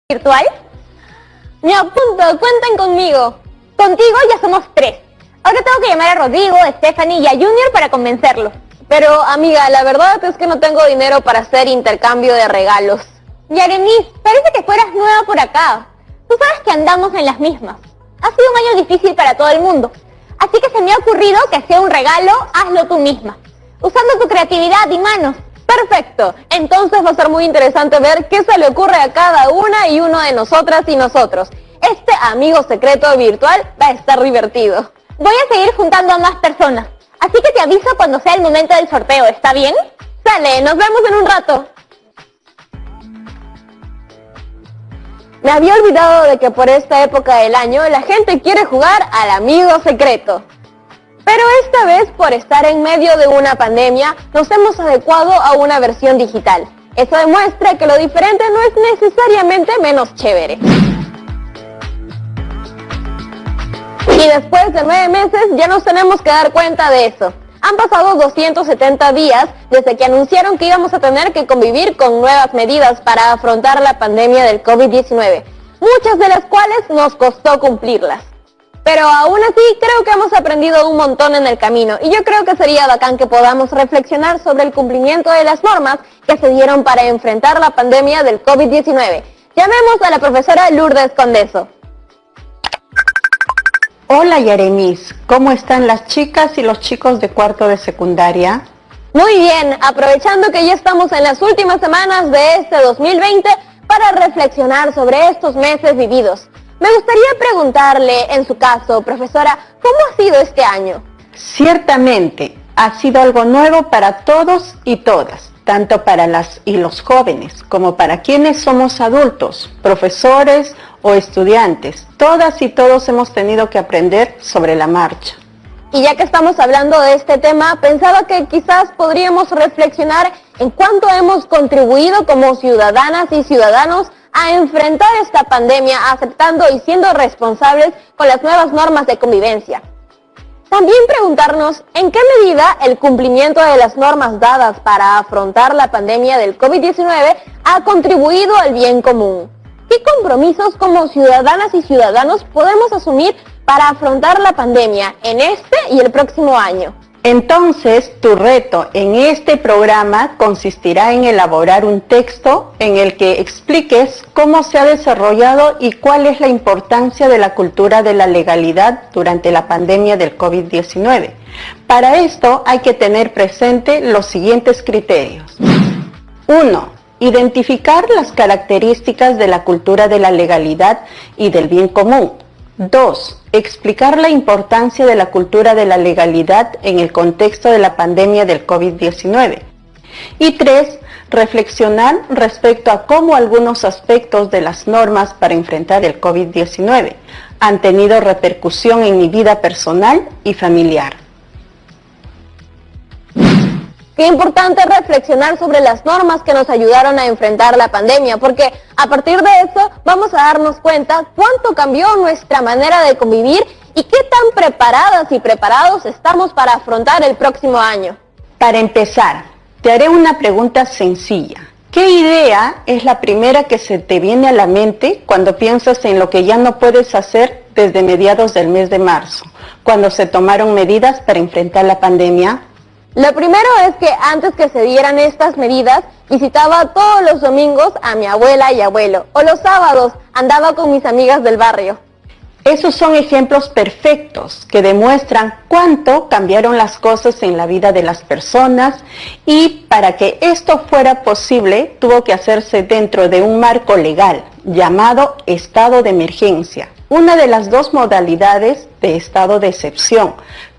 virtual? Me apunto, cuenten conmigo. Contigo ya somos 3. Ahora tengo que llamar a Rodrigo, a Stephanie y a Junior para convencerlos. Pero, amiga, la verdad es que no tengo dinero para hacer intercambio de regalos. Yaremis, parece que fueras nueva por acá. Tú sabes que andamos en las mismas. Ha sido un año difícil para todo el mundo. Así que se me ha ocurrido que sea un regalo, hazlo tú misma. Usando tu creatividad y manos. Perfecto, entonces va a ser muy interesante ver qué se le ocurre a cada una y uno de nosotras y nosotros. Este amigo secreto virtual va a estar divertido. Voy a seguir juntando a más personas, así que te aviso cuando sea el momento del sorteo, ¿está bien? Sale, nos vemos en un rato. Me había olvidado de que por esta época del año la gente quiere jugar al amigo secreto. Pero esta vez, por estar en medio de una pandemia, nos hemos adecuado a una versión digital. Eso demuestra que lo diferente no es necesariamente menos chévere. Y después de 9 meses ya nos tenemos que dar cuenta de eso. Han pasado 270 días desde que anunciaron que íbamos a tener que convivir con nuevas medidas para afrontar la pandemia del COVID-19, muchas de las cuales nos costó cumplirlas. Pero aún así creo que hemos aprendido un montón en el camino y yo creo que sería bacán que podamos reflexionar sobre el cumplimiento de las normas que se dieron para enfrentar la pandemia del COVID-19. Llamemos a la profesora Lourdes Condeso. Hola Yaremis, ¿cómo están las chicas y los chicos de cuarto de secundaria? Muy bien, aprovechando que ya estamos en las últimas semanas de este 2020 para reflexionar sobre estos meses vividos. Me gustaría preguntarle, en su caso, profesora, ¿cómo ha sido este año? Ciertamente, ha sido algo nuevo para todos y todas, tanto para las y los jóvenes como para quienes somos adultos, profesores o estudiantes. Todas y todos hemos tenido que aprender sobre la marcha. Y ya que estamos hablando de este tema, pensaba que quizás podríamos reflexionar en cuánto hemos contribuido como ciudadanas y ciudadanos a enfrentar esta pandemia, aceptando y siendo responsables con las nuevas normas de convivencia. También preguntarnos en qué medida el cumplimiento de las normas dadas para afrontar la pandemia del COVID-19 ha contribuido al bien común. ¿Qué compromisos como ciudadanas y ciudadanos podemos asumir para afrontar la pandemia en este y el próximo año? Entonces, tu reto en este programa consistirá en elaborar un texto en el que expliques cómo se ha desarrollado y cuál es la importancia de la cultura de la legalidad durante la pandemia del COVID-19. Para esto hay que tener presente los siguientes criterios. 1. Identificar las características de la cultura de la legalidad y del bien común. 2. Explicar la importancia de la cultura de la legalidad en el contexto de la pandemia del COVID-19. Y 3. Reflexionar respecto a cómo algunos aspectos de las normas para enfrentar el COVID-19 han tenido repercusión en mi vida personal y familiar. Qué importante reflexionar sobre las normas que nos ayudaron a enfrentar la pandemia, porque a partir de eso vamos a darnos cuenta cuánto cambió nuestra manera de convivir y qué tan preparadas y preparados estamos para afrontar el próximo año. Para empezar, te haré una pregunta sencilla. ¿Qué idea es la primera que se te viene a la mente cuando piensas en lo que ya no puedes hacer desde mediados del mes de marzo, cuando se tomaron medidas para enfrentar la pandemia? Lo primero es que antes que se dieran estas medidas, visitaba todos los domingos a mi abuela y abuelo, o los sábados andaba con mis amigas del barrio. Esos son ejemplos perfectos que demuestran cuánto cambiaron las cosas en la vida de las personas y para que esto fuera posible tuvo que hacerse dentro de un marco legal llamado estado de emergencia, una de las dos modalidades de estado de excepción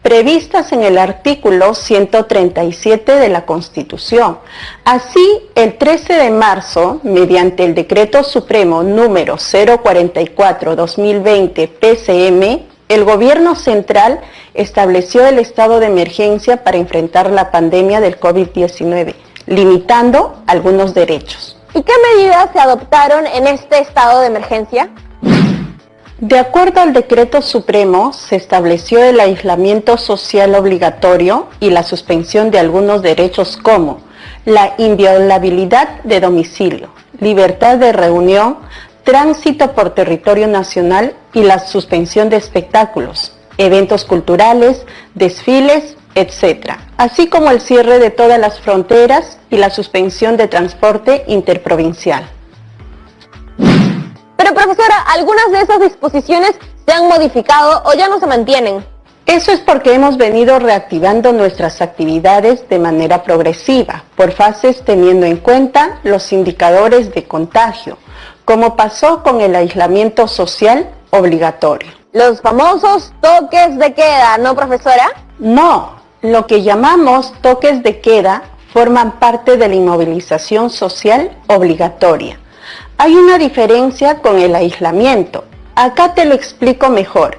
previstas en el artículo 137 de la Constitución. Así, el 13 de marzo, mediante el Decreto Supremo número 044-2020 PCM, el Gobierno Central estableció el estado de emergencia para enfrentar la pandemia del COVID-19, limitando algunos derechos. ¿Y qué medidas se adoptaron en este estado de emergencia? De acuerdo al Decreto Supremo, se estableció el aislamiento social obligatorio y la suspensión de algunos derechos como la inviolabilidad de domicilio, libertad de reunión, tránsito por territorio nacional y la suspensión de espectáculos, eventos culturales, desfiles, etc., así como el cierre de todas las fronteras y la suspensión de transporte interprovincial. Pero profesora, algunas de esas disposiciones se han modificado o ya no se mantienen. Eso es porque hemos venido reactivando nuestras actividades de manera progresiva, por fases, teniendo en cuenta los indicadores de contagio, como pasó con el aislamiento social obligatorio. Los famosos toques de queda, ¿no, profesora? No, lo que llamamos toques de queda forman parte de la inmovilización social obligatoria. Hay una diferencia con el aislamiento. Acá te lo explico mejor.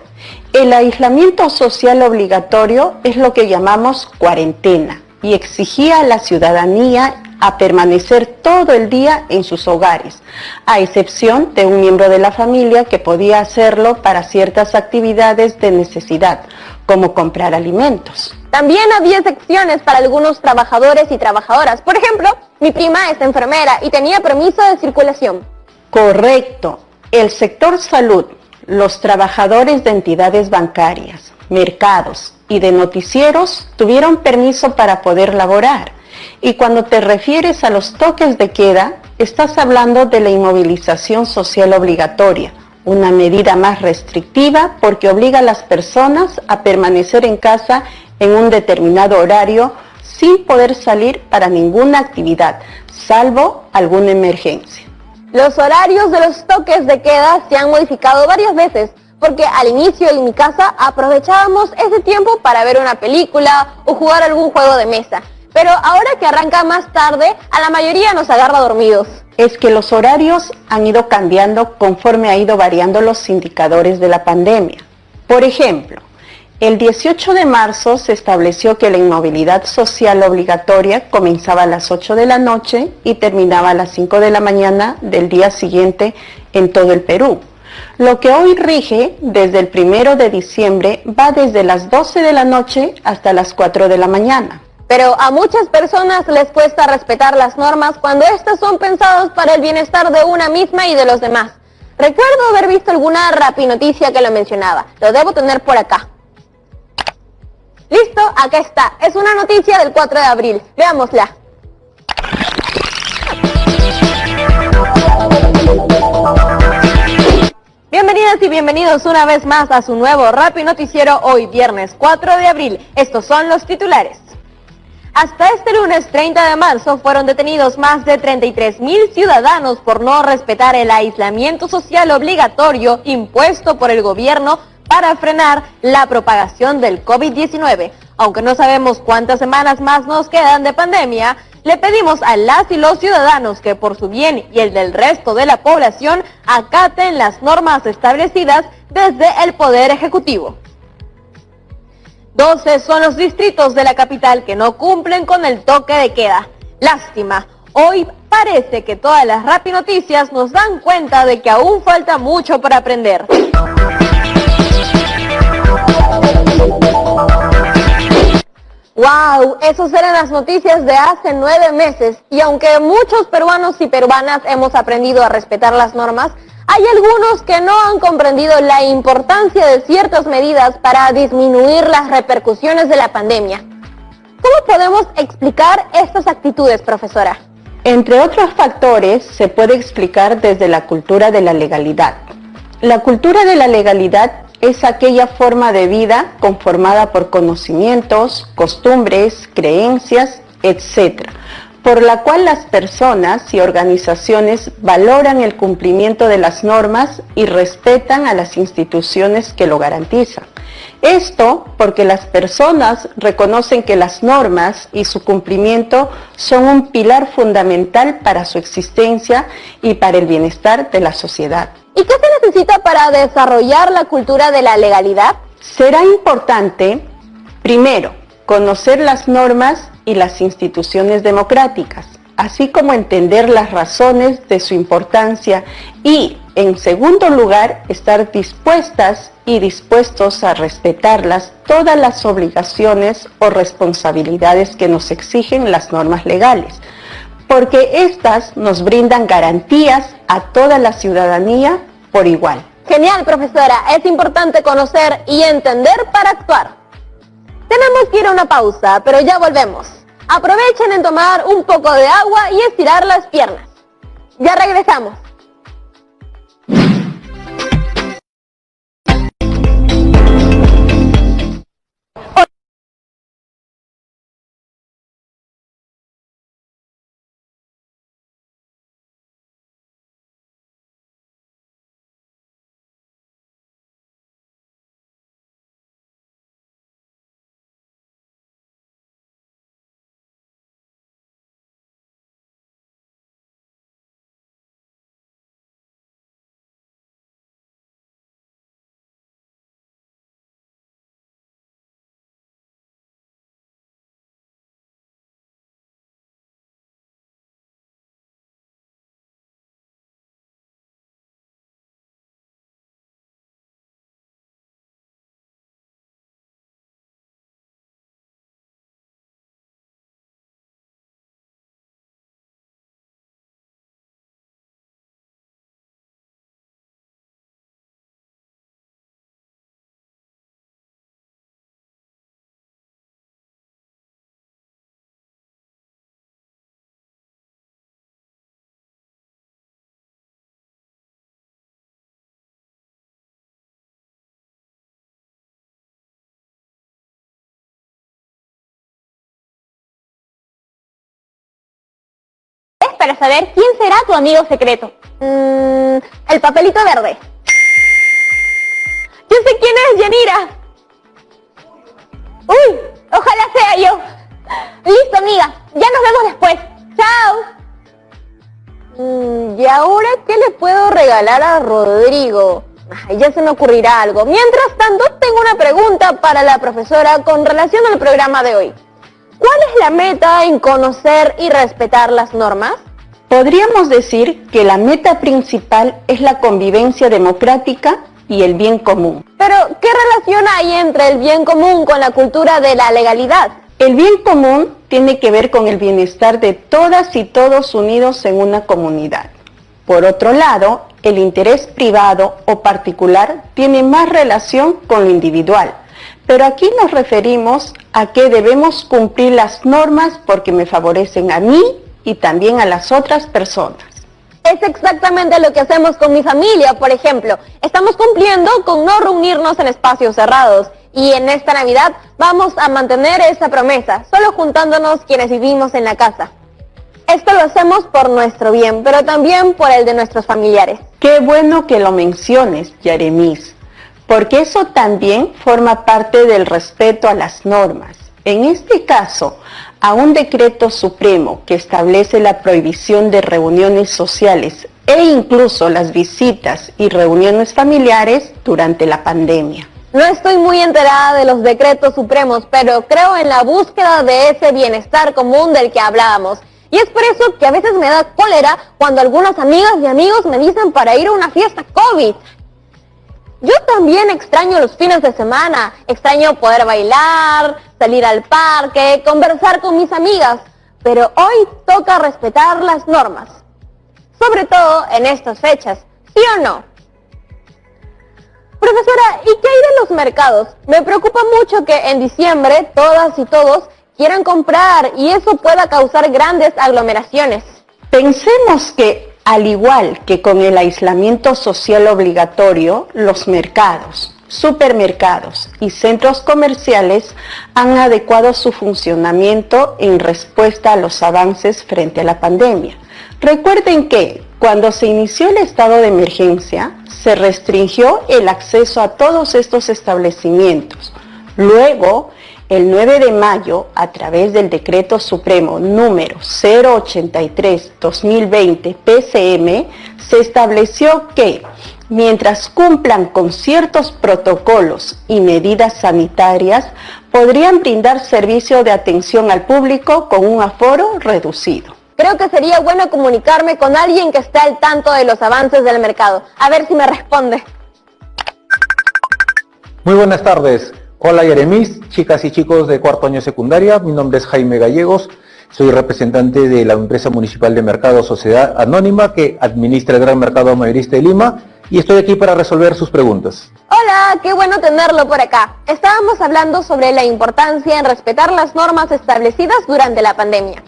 El aislamiento social obligatorio es lo que llamamos cuarentena y exigía a la ciudadanía a permanecer todo el día en sus hogares, a excepción de un miembro de la familia que podía hacerlo para ciertas actividades de necesidad, como comprar alimentos. También había excepciones para algunos trabajadores y trabajadoras. Por ejemplo, mi prima es enfermera y tenía permiso de circulación. Correcto. El sector salud, los trabajadores de entidades bancarias, mercados y de noticieros tuvieron permiso para poder laborar. Y cuando te refieres a los toques de queda, estás hablando de la inmovilización social obligatoria, una medida más restrictiva porque obliga a las personas a permanecer en casa en un determinado horario sin poder salir para ninguna actividad, salvo alguna emergencia. Los horarios de los toques de queda se han modificado varias veces, porque al inicio en mi casa aprovechábamos ese tiempo para ver una película o jugar algún juego de mesa. Pero ahora que arranca más tarde, a la mayoría nos agarra dormidos. Es que los horarios han ido cambiando conforme ha ido variando los indicadores de la pandemia. Por ejemplo, el 18 de marzo se estableció que la inmovilidad social obligatoria comenzaba a las 8 de la noche y terminaba a las 5 de la mañana del día siguiente en todo el Perú. Lo que hoy rige desde el 1 de diciembre va desde las 12 de la noche hasta las 4 de la mañana. Pero a muchas personas les cuesta respetar las normas cuando estas son pensadas para el bienestar de una misma y de los demás. Recuerdo haber visto alguna rapinoticia que lo mencionaba. Lo debo tener por acá. Listo, acá está. Es una noticia del 4 de abril. Veámosla. Bienvenidas y bienvenidos una vez más a su nuevo Rappi Noticiero hoy viernes 4 de abril. Estos son los titulares. Hasta este lunes 30 de marzo fueron detenidos más de 33.000 ciudadanos por no respetar el aislamiento social obligatorio impuesto por el gobierno para frenar la propagación del COVID-19. Aunque no sabemos cuántas semanas más nos quedan de pandemia, le pedimos a las y los ciudadanos que por su bien y el del resto de la población acaten las normas establecidas desde el Poder Ejecutivo. 12 son los distritos de la capital que no cumplen con el toque de queda. Lástima, hoy parece que todas las rapinoticias nos dan cuenta de que aún falta mucho por aprender. ¡Wow! Esas eran las noticias de hace 9 meses. Y aunque muchos peruanos y peruanas hemos aprendido a respetar las normas, hay algunos que no han comprendido la importancia de ciertas medidas para disminuir las repercusiones de la pandemia. ¿Cómo podemos explicar estas actitudes, profesora? Entre otros factores, se puede explicar desde la cultura de la legalidad. La cultura de la legalidad es aquella forma de vida conformada por conocimientos, costumbres, creencias, etc., por la cual las personas y organizaciones valoran el cumplimiento de las normas y respetan a las instituciones que lo garantizan. Esto porque las personas reconocen que las normas y su cumplimiento son un pilar fundamental para su existencia y para el bienestar de la sociedad. ¿Y qué se necesita para desarrollar la cultura de la legalidad? Será importante, primero, conocer las normas y las instituciones democráticas, así como entender las razones de su importancia y, en segundo lugar, estar dispuestas y dispuestos a respetarlas todas las obligaciones o responsabilidades que nos exigen las normas legales, porque éstas nos brindan garantías a toda la ciudadanía por igual. Genial, profesora. Es importante conocer y entender para actuar. Tenemos que ir a una pausa, pero ya volvemos. Aprovechen en tomar un poco de agua y estirar las piernas. Ya regresamos. Para saber quién será tu amigo secreto. El papelito verde. Yo sé quién es, Yanira. Uy, ojalá sea yo. Listo, amiga. Ya nos vemos después. Chao. ¿Y ahora qué le puedo regalar a Rodrigo? Ay, ya se me ocurrirá algo. Mientras tanto, tengo una pregunta para la profesora con relación al programa de hoy. ¿Cuál es la meta en conocer y respetar las normas? Podríamos decir que la meta principal es la convivencia democrática y el bien común. Pero, ¿qué relación hay entre el bien común con la cultura de la legalidad? El bien común tiene que ver con el bienestar de todas y todos unidos en una comunidad. Por otro lado, el interés privado o particular tiene más relación con lo individual. Pero aquí nos referimos a que debemos cumplir las normas porque me favorecen a mí y también a las otras personas. Es exactamente lo que hacemos con mi familia, por ejemplo. Estamos cumpliendo con no reunirnos en espacios cerrados. Y en esta Navidad vamos a mantener esa promesa, solo juntándonos quienes vivimos en la casa. Esto lo hacemos por nuestro bien, pero también por el de nuestros familiares. Qué bueno que lo menciones, Yaremis, porque eso también forma parte del respeto a las normas. En este caso, a un decreto supremo que establece la prohibición de reuniones sociales e incluso las visitas y reuniones familiares durante la pandemia. No estoy muy enterada de los decretos supremos, pero creo en la búsqueda de ese bienestar común del que hablábamos. Y es por eso que a veces me da cólera cuando algunas amigas y amigos me dicen para ir a una fiesta COVID. Yo también extraño los fines de semana, extraño poder bailar, salir al parque, conversar con mis amigas, pero hoy toca respetar las normas, sobre todo en estas fechas, ¿sí o no? Profesora, ¿y qué hay de los mercados? Me preocupa mucho que en diciembre todas y todos quieran comprar y eso pueda causar grandes aglomeraciones. Pensemos que, al igual que con el aislamiento social obligatorio, los mercados, supermercados y centros comerciales han adecuado su funcionamiento en respuesta a los avances frente a la pandemia. Recuerden que cuando se inició el estado de emergencia, se restringió el acceso a todos estos establecimientos. Luego, el 9 de mayo, a través del Decreto Supremo número 083-2020 PCM, se estableció que, mientras cumplan con ciertos protocolos y medidas sanitarias, podrían brindar servicio de atención al público con un aforo reducido. Creo que sería bueno comunicarme con alguien que esté al tanto de los avances del mercado. A ver si me responde. Muy buenas tardes. Hola Yaremis, chicas y chicos de cuarto año secundaria. Mi nombre es Jaime Gallegos Soy representante de la empresa municipal de mercado Sociedad Anónima que administra el Gran Mercado Mayorista de Lima y estoy aquí para resolver sus preguntas. Hola, qué bueno tenerlo por acá. Estábamos hablando sobre la importancia en respetar las normas establecidas durante la pandemia.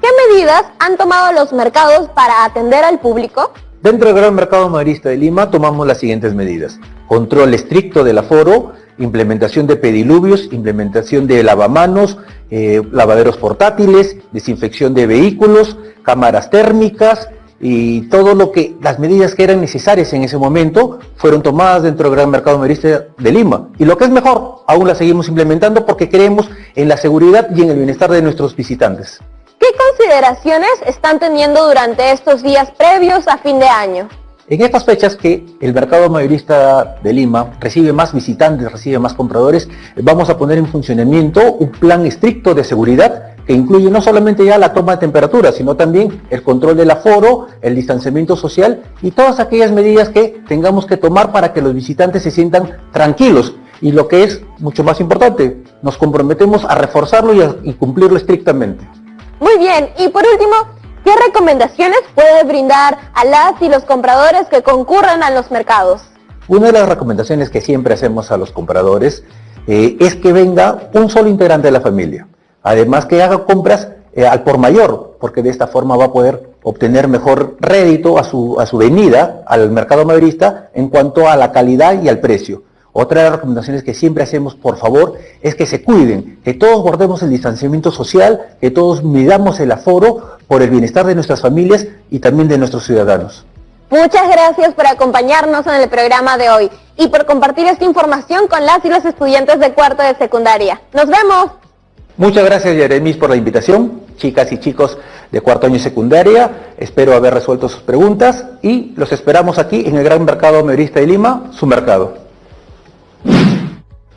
¿Qué medidas han tomado los mercados para atender al público? Dentro del Gran Mercado Mayorista de Lima tomamos las siguientes medidas: control estricto del aforo, implementación de pediluvios, implementación de lavamanos, lavaderos portátiles, desinfección de vehículos, cámaras térmicas y todo las medidas que eran necesarias en ese momento fueron tomadas dentro del Gran Mercado Mayorista de Lima. Y lo que es mejor, aún las seguimos implementando porque creemos en la seguridad y en el bienestar de nuestros visitantes. ¿Qué consideraciones están teniendo durante estos días previos a fin de año? En estas fechas que el mercado mayorista de Lima recibe más visitantes, recibe más compradores, vamos a poner en funcionamiento un plan estricto de seguridad que incluye no solamente ya la toma de temperatura, sino también el control del aforo, el distanciamiento social y todas aquellas medidas que tengamos que tomar para que los visitantes se sientan tranquilos. Y lo que es mucho más importante, nos comprometemos a reforzarlo y cumplirlo estrictamente. Muy bien, y por último, ¿qué recomendaciones puede brindar a las y los compradores que concurran a los mercados? Una de las recomendaciones que siempre hacemos a los compradores es que venga un solo integrante de la familia. Además que haga compras al por mayor, porque de esta forma va a poder obtener mejor rédito a su venida al mercado mayorista en cuanto a la calidad y al precio. Otra de las recomendaciones que siempre hacemos, por favor, es que se cuiden, que todos guardemos el distanciamiento social, que todos midamos el aforo por el bienestar de nuestras familias y también de nuestros ciudadanos. Muchas gracias por acompañarnos en el programa de hoy y por compartir esta información con las y los estudiantes de cuarto de secundaria. ¡Nos vemos! Muchas gracias, Yeremis, por la invitación. Chicas y chicos de cuarto año de secundaria, espero haber resuelto sus preguntas y los esperamos aquí en el Gran Mercado Mayorista de Lima, su mercado.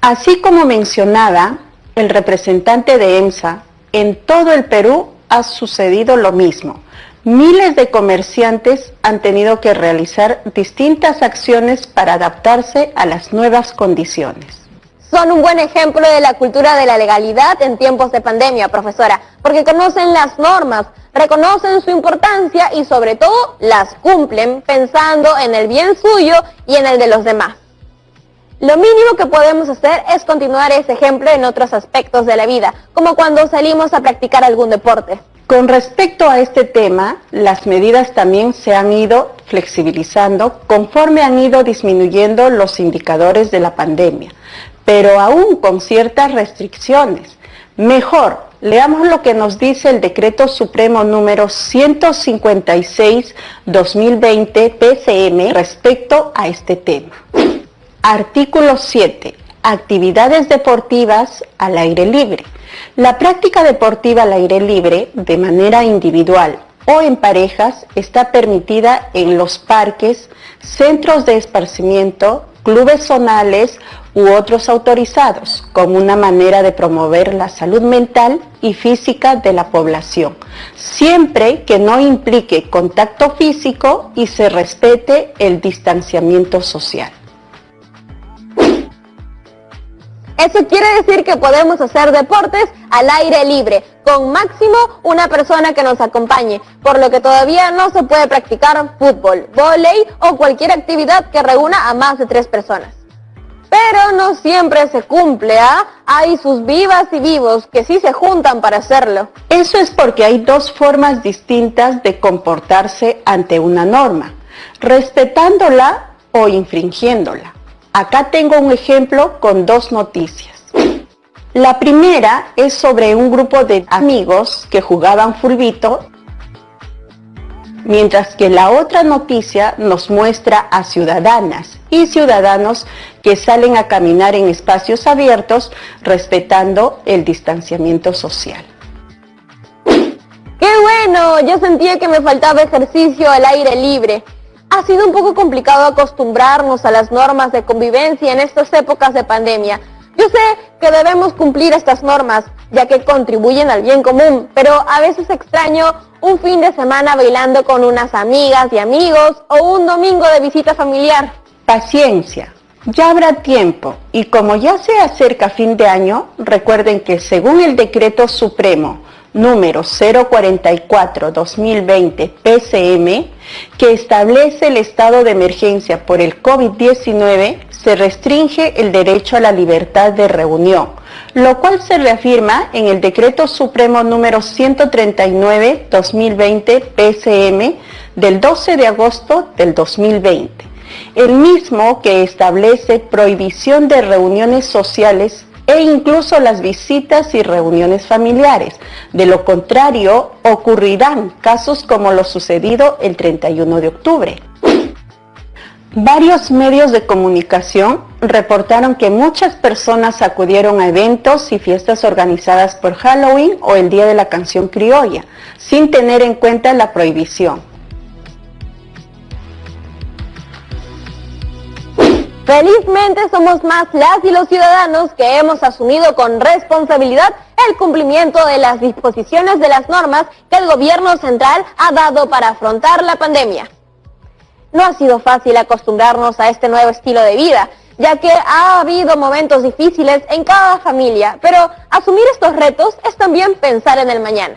Así como mencionaba el representante de EMSA, en todo el Perú ha sucedido lo mismo. Miles de comerciantes han tenido que realizar distintas acciones para adaptarse a las nuevas condiciones. Son un buen ejemplo de la cultura de la legalidad en tiempos de pandemia, profesora, porque conocen las normas, reconocen su importancia y sobre todo las cumplen pensando en el bien suyo y en el de los demás. Lo mínimo que podemos hacer es continuar ese ejemplo en otros aspectos de la vida, como cuando salimos a practicar algún deporte. Con respecto a este tema, las medidas también se han ido flexibilizando conforme han ido disminuyendo los indicadores de la pandemia, pero aún con ciertas restricciones. Mejor, leamos lo que nos dice el Decreto Supremo número 156/2020 PCM respecto a este tema. Artículo 7. Actividades deportivas al aire libre. La práctica deportiva al aire libre, de manera individual o en parejas, está permitida en los parques, centros de esparcimiento, clubes zonales u otros autorizados, como una manera de promover la salud mental y física de la población, siempre que no implique contacto físico y se respete el distanciamiento social. Eso quiere decir que podemos hacer deportes al aire libre, con máximo una persona que nos acompañe, por lo que todavía no se puede practicar fútbol, vóley o cualquier actividad que reúna a más de 3 personas. Pero no siempre se cumple, ¿ah? Hay sus vivas y vivos que sí se juntan para hacerlo. Eso es porque hay dos formas distintas de comportarse ante una norma, respetándola o infringiéndola. Acá tengo un ejemplo con 2 noticias. La primera es sobre un grupo de amigos que jugaban fulbito, mientras que la otra noticia nos muestra a ciudadanas y ciudadanos que salen a caminar en espacios abiertos respetando el distanciamiento social. ¡Qué bueno! Yo sentía que me faltaba ejercicio al aire libre. Ha sido un poco complicado acostumbrarnos a las normas de convivencia en estas épocas de pandemia. Yo sé que debemos cumplir estas normas, ya que contribuyen al bien común, pero a veces extraño un fin de semana bailando con unas amigas y amigos o un domingo de visita familiar. Paciencia, ya habrá tiempo, y como ya se acerca fin de año, recuerden que según el Decreto Supremo número 044-2020 PCM, que establece el estado de emergencia por el COVID-19, se restringe el derecho a la libertad de reunión, lo cual se reafirma en el Decreto Supremo número 139-2020 PCM del 12 de agosto del 2020, el mismo que establece prohibición de reuniones sociales e incluso las visitas y reuniones familiares. De lo contrario, ocurrirán casos como lo sucedido el 31 de octubre. Varios medios de comunicación reportaron que muchas personas acudieron a eventos y fiestas organizadas por Halloween o el Día de la Canción Criolla, sin tener en cuenta la prohibición. Felizmente somos más las y los ciudadanos que hemos asumido con responsabilidad el cumplimiento de las disposiciones de las normas que el gobierno central ha dado para afrontar la pandemia. No ha sido fácil acostumbrarnos a este nuevo estilo de vida, ya que ha habido momentos difíciles en cada familia, pero asumir estos retos es también pensar en el mañana.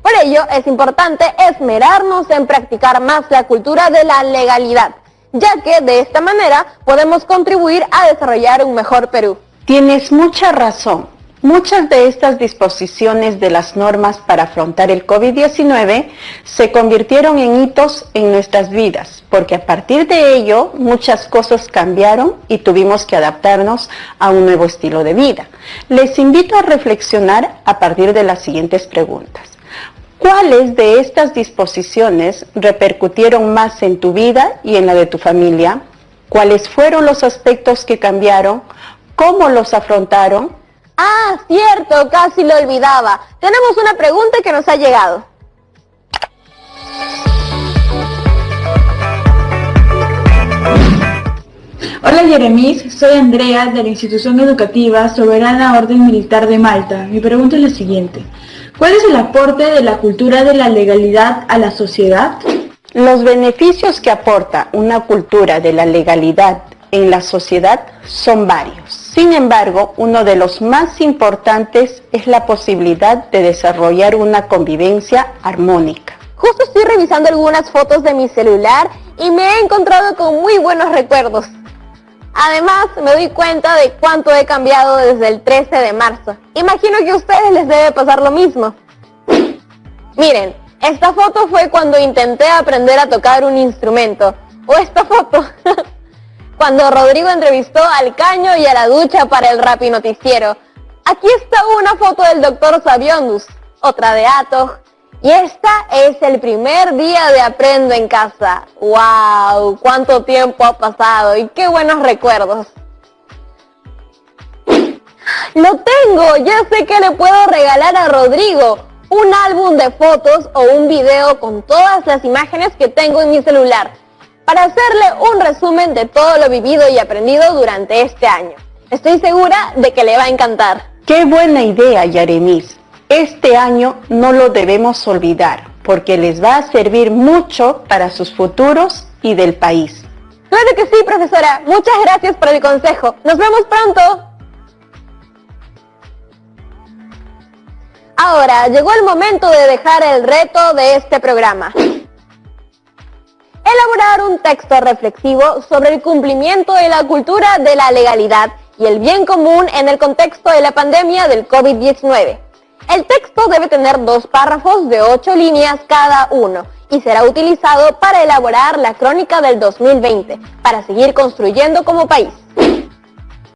Por ello, es importante esmerarnos en practicar más la cultura de la legalidad, ya que de esta manera podemos contribuir a desarrollar un mejor Perú. Tienes mucha razón. Muchas de estas disposiciones de las normas para afrontar el COVID-19 se convirtieron en hitos en nuestras vidas, porque a partir de ello muchas cosas cambiaron y tuvimos que adaptarnos a un nuevo estilo de vida. Les invito a reflexionar a partir de las siguientes preguntas. ¿Cuáles de estas disposiciones repercutieron más en tu vida y en la de tu familia? ¿Cuáles fueron los aspectos que cambiaron? ¿Cómo los afrontaron? Ah, cierto, casi lo olvidaba. Tenemos una pregunta que nos ha llegado. Hola Yeremis, soy Andrea de la Institución Educativa Soberana Orden Militar de Malta. Mi pregunta es la siguiente. ¿Cuál es el aporte de la cultura de la legalidad a la sociedad? Los beneficios que aporta una cultura de la legalidad en la sociedad son varios. Sin embargo, uno de los más importantes es la posibilidad de desarrollar una convivencia armónica. Justo estoy revisando algunas fotos de mi celular y me he encontrado con muy buenos recuerdos. Además, me doy cuenta de cuánto he cambiado desde el 13 de marzo. Imagino que a ustedes les debe pasar lo mismo. Miren, esta foto fue cuando intenté aprender a tocar un instrumento. O esta foto, cuando Rodrigo entrevistó al Caño y a la Ducha para el Rappi Noticiero. Aquí está una foto del Dr. Sabiondus, otra de Ato. Y esta es el primer día de Aprendo en Casa. ¡Wow! ¡Cuánto tiempo ha pasado! ¡Y qué buenos recuerdos! ¡Lo tengo! Ya sé que le puedo regalar a Rodrigo un álbum de fotos o un video con todas las imágenes que tengo en mi celular, para hacerle un resumen de todo lo vivido y aprendido durante este año. Estoy segura de que le va a encantar. ¡Qué buena idea, Yeremis! Este año no lo debemos olvidar, porque les va a servir mucho para sus futuros y del país. Claro que sí, profesora. Muchas gracias por el consejo. ¡Nos vemos pronto! Ahora, llegó el momento de dejar el reto de este programa. Elaborar un texto reflexivo sobre el cumplimiento de la cultura de la legalidad y el bien común en el contexto de la pandemia del COVID-19. El texto debe tener 2 párrafos de 8 líneas cada uno y será utilizado para elaborar la crónica del 2020, para seguir construyendo como país.